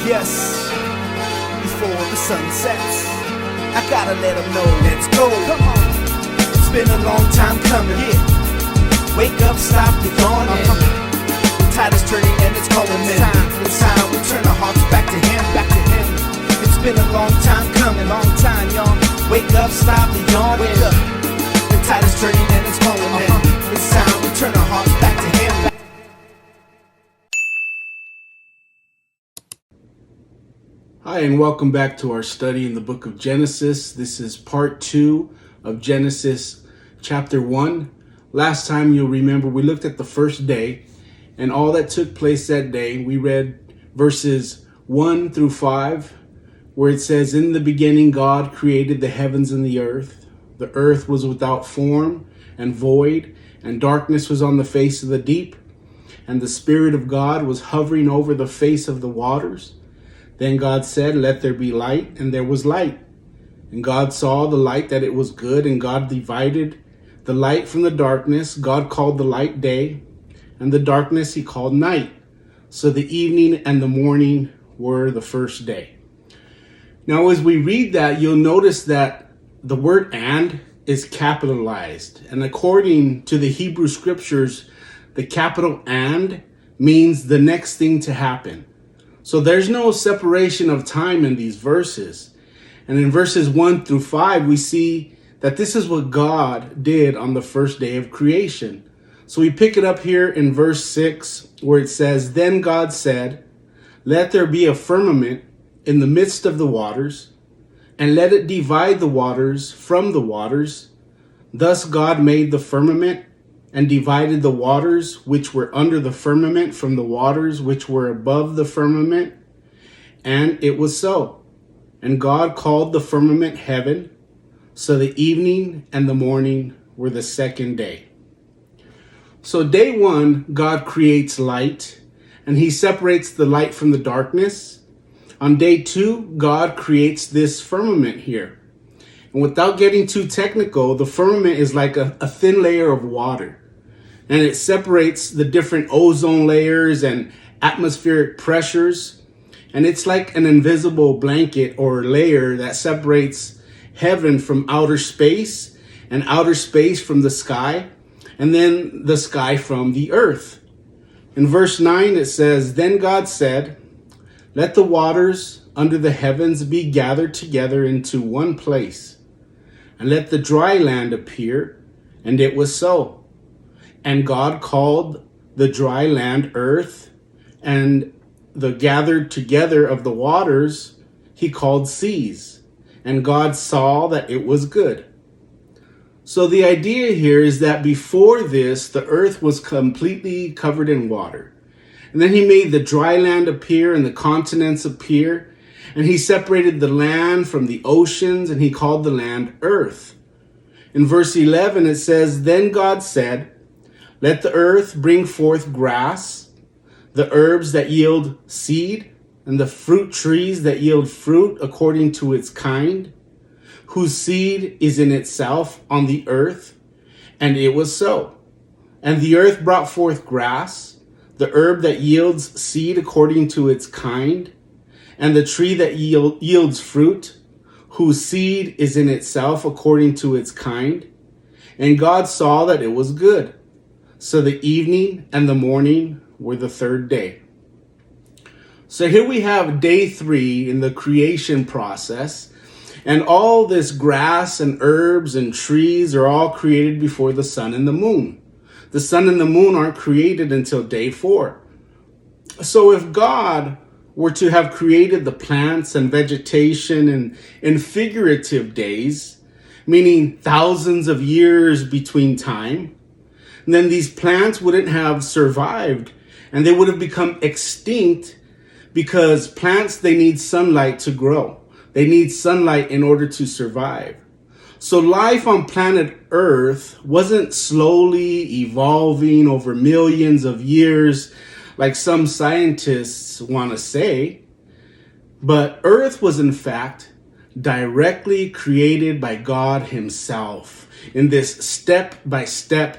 Yes, before the sun sets, I gotta let them know, let's go. Come on. It's been a long time coming. Yeah. Wake up, stop the yawning. The tide is turning and it's calling in. It's time we turn our hearts back to him, back to him. It's been a long time coming, long time, y'all. Wake up, stop the yawning. Wake up. The tide is turning and it's calling in. It's time we turn our hearts back to him. Hi, and welcome back to our study in the book of Genesis. This is part 2 of Genesis chapter 1. Last time, you'll remember, we looked at the first day and all that took place that day. We read verses 1 through 5, where it says, "In the beginning, God created the heavens and the earth. The earth was without form and void, and darkness was on the face of the deep. And the Spirit of God was hovering over the face of the waters. Then God said, 'Let there be light,' and there was light. And God saw the light that it was good, and God divided the light from the darkness. God called the light day, and the darkness he called night. So the evening and the morning were the first day." Now, as we read that, you'll notice that the word "and" is capitalized. And according to the Hebrew scriptures, the capital "and" means the next thing to happen. So there's no separation of time in these verses. And in verses 1 through 5, we see that this is what God did on the first day of creation. So we pick it up here in verse 6, where it says, "Then God said, 'Let there be a firmament in the midst of the waters, and let it divide the waters from the waters.' Thus God made the firmament and divided the waters which were under the firmament from the waters which were above the firmament. And it was so. And God called the firmament heaven. So the evening and the morning were the second day." So day 1, God creates light, and he separates the light from the darkness. On day 2, God creates this firmament here. And without getting too technical, the firmament is like a thin layer of water. And it separates the different ozone layers and atmospheric pressures. And it's like an invisible blanket or layer that separates heaven from outer space, and outer space from the sky, and then the sky from the earth. In verse 9, it says, "Then God said, 'Let the waters under the heavens be gathered together into one place, and let the dry land appear.' And it was so. And God called the dry land earth, and the gathered together of the waters he called seas. And God saw that it was good." So the idea here is that before this, the earth was completely covered in water. And then he made the dry land appear and the continents appear. And he separated the land from the oceans, and he called the land earth. In verse 11, it says, "Then God said, 'Let the earth bring forth grass, the herbs that yield seed, and the fruit trees that yield fruit according to its kind, whose seed is in itself on the earth.' And it was so. And the earth brought forth grass, the herb that yields seed according to its kind, and the tree that yields fruit, whose seed is in itself according to its kind. And God saw that it was good. So the evening and the morning were the third day." So here we have day 3 in the creation process. And all this grass and herbs and trees are all created before the sun and the moon. The sun and the moon aren't created until day 4. So if God were to have created the plants and vegetation in figurative days, meaning thousands of years between time, then these plants wouldn't have survived, and they would have become extinct, because plants, they need sunlight to grow. They need sunlight in order to survive. So life on planet Earth wasn't slowly evolving over millions of years like some scientists want to say, but Earth was in fact directly created by God himself in this step-by-step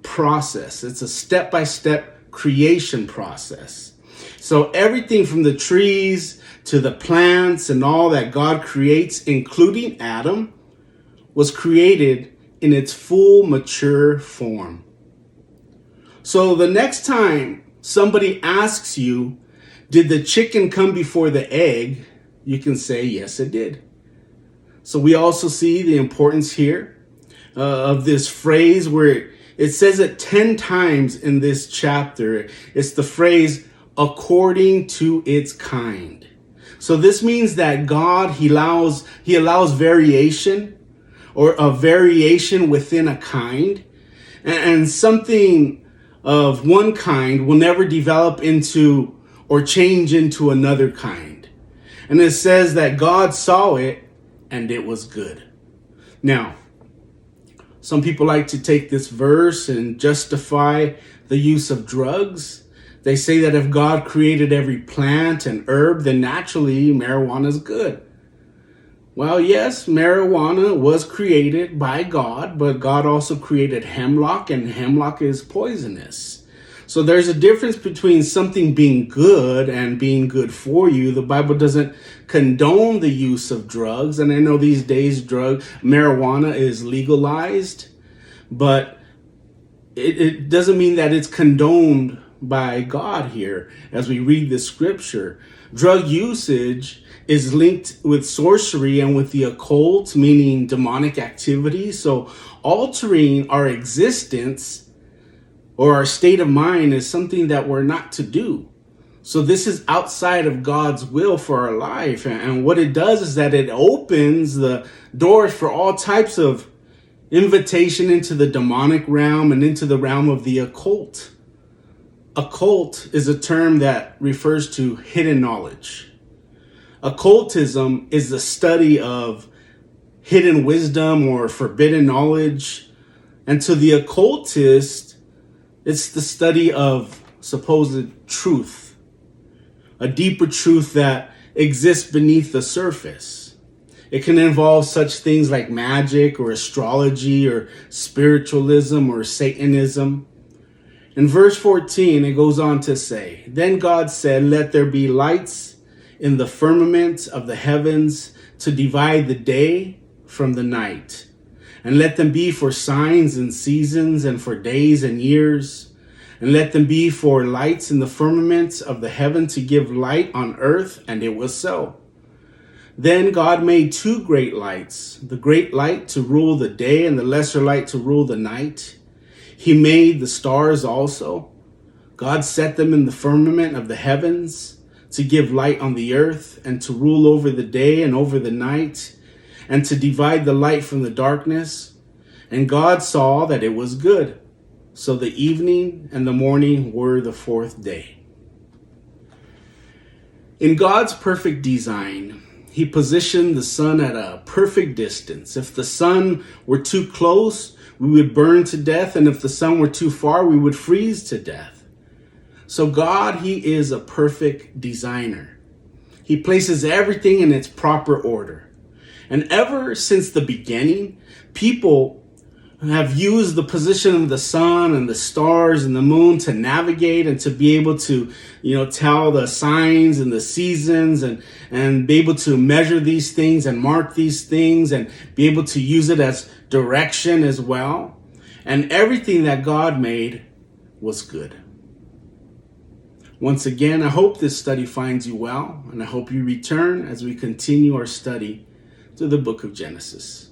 process. It's a step-by-step creation process. So everything from the trees to the plants and all that God creates, including Adam, was created in its full mature form. So the next time somebody asks you, did the chicken come before the egg? You can say, yes, it did. So we also see the importance here of this phrase where it says it 10 times in this chapter. It's the phrase, according to its kind. So this means that God, he allows variation, or a variation within a kind, and something of one kind will never develop into or change into another kind. And it says that God saw it and it was good. Now, some people like to take this verse and justify the use of drugs. They say that if God created every plant and herb, then naturally marijuana is good. Well, yes, marijuana was created by God, but God also created hemlock, and hemlock is poisonous. So there's a difference between something being good and being good for you. The Bible doesn't condone the use of drugs, and I know these days marijuana is legalized, but it doesn't mean that it's condoned by God here. As we read the scripture, drug usage is linked with sorcery and with the occult, meaning demonic activity. So altering our existence or our state of mind is something that we're not to do. So this is outside of God's will for our life. And what it does is that it opens the doors for all types of invitation into the demonic realm and into the realm of the occult. Occult is a term that refers to hidden knowledge. Occultism is the study of hidden wisdom or forbidden knowledge. And to the occultist, it's the study of supposed truth, a deeper truth that exists beneath the surface. It can involve such things like magic or astrology or spiritualism or Satanism. In verse 14, it goes on to say, "Then God said, let there be lights in the firmament of the heavens to divide the day from the night, and let them be for signs and seasons and for days and years, and let them be for lights in the firmament of the heaven to give light on earth, and it was so. Then God made two great lights, the great light to rule the day and the lesser light to rule the night. He made the stars also. God set them in the firmament of the heavens to give light on the earth and to rule over the day and over the night and to divide the light from the darkness. And God saw that it was good. So the evening and the morning were the fourth day." In God's perfect design, he positioned the sun at a perfect distance. If the sun were too close, we would burn to death. And if the sun were too far, we would freeze to death. So God, he is a perfect designer. He places everything in its proper order. And ever since the beginning, people have used the position of the sun and the stars and the moon to navigate and to be able to, tell the signs and the seasons and be able to measure these things and mark these things and be able to use it as direction as well. And everything that God made was good. Once again, I hope this study finds you well, and I hope you return as we continue our study to the book of Genesis.